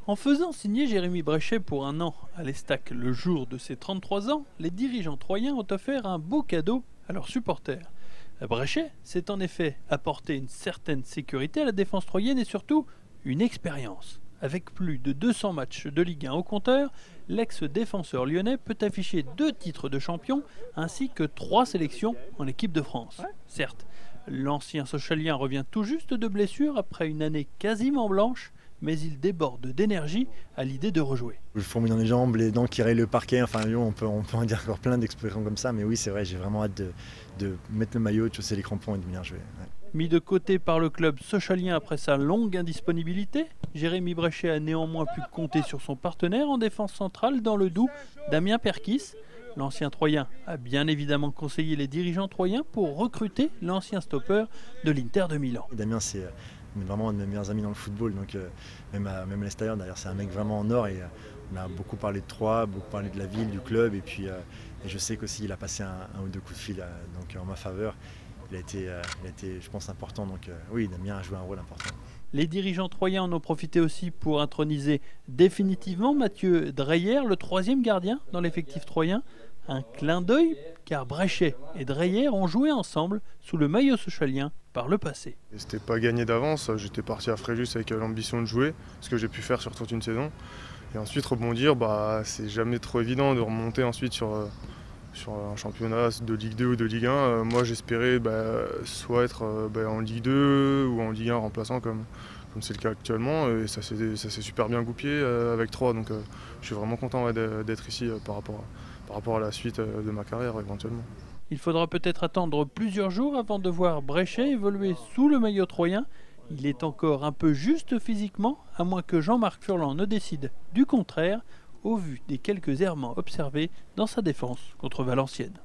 En faisant signer Jérémy Bréchet pour un an à l'Estac le jour de ses 33 ans, les dirigeants troyens ont offert un beau cadeau à leurs supporters. Bréchet s'est en effet apporté une certaine sécurité à la défense troyenne et surtout une expérience. Avec plus de 200 matchs de Ligue 1 au compteur, l'ex-défenseur lyonnais peut afficher 2 titres de champion ainsi que 3 sélections en équipe de France. Certes, l'ancien Sochalien revient tout juste de blessure après une année quasiment blanche, mais il déborde d'énergie à l'idée de rejouer. Le fourmi dans les jambes, les dents qui rayent le parquet, enfin on peut en dire encore plein d'expressions comme ça, mais oui c'est vrai, j'ai vraiment hâte de mettre le maillot, de chausser les crampons et de venir jouer. Ouais. Mis de côté par le club sochalien après sa longue indisponibilité, Jérémy Bréchet a néanmoins pu compter sur son partenaire en défense centrale dans le Doubs, Damien Perkis. L'ancien Troyen a bien évidemment conseillé les dirigeants troyens pour recruter l'ancien stopper de l'Inter de Milan. Et Damien c'est vraiment un de mes meilleurs amis dans le football, donc même à l'extérieur d'ailleurs c'est un mec vraiment en or et on a beaucoup parlé de Troyes, beaucoup parlé de la ville, du club et puis et je sais qu'aussi il a passé un ou deux coups de fil donc en ma faveur. Il a été je pense important, donc oui Damien a joué un rôle important. Les dirigeants troyens en ont profité aussi pour introniser définitivement Mathieu Dreyer, le 3e gardien dans l'effectif troyen. Un clin d'œil car Bréchet et Dreyer ont joué ensemble sous le maillot sochalien par le passé. C'était pas gagné d'avance, j'étais parti à Fréjus avec l'ambition de jouer, ce que j'ai pu faire sur toute une saison. Et ensuite rebondir, c'est jamais trop évident de remonter ensuite sur un championnat de Ligue 2 ou de Ligue 1. Moi j'espérais soit être en Ligue 2 ou en Ligue 1 remplaçant comme c'est le cas actuellement. Et ça s'est super bien goupillé avec Troyes, donc je suis vraiment content d'être ici par rapport à la suite de ma carrière éventuellement. Il faudra peut-être attendre plusieurs jours avant de voir Bréchet évoluer sous le maillot troyen. Il est encore un peu juste physiquement, à moins que Jean-Marc Furlan ne décide du contraire, au vu des quelques errements observés dans sa défense contre Valenciennes.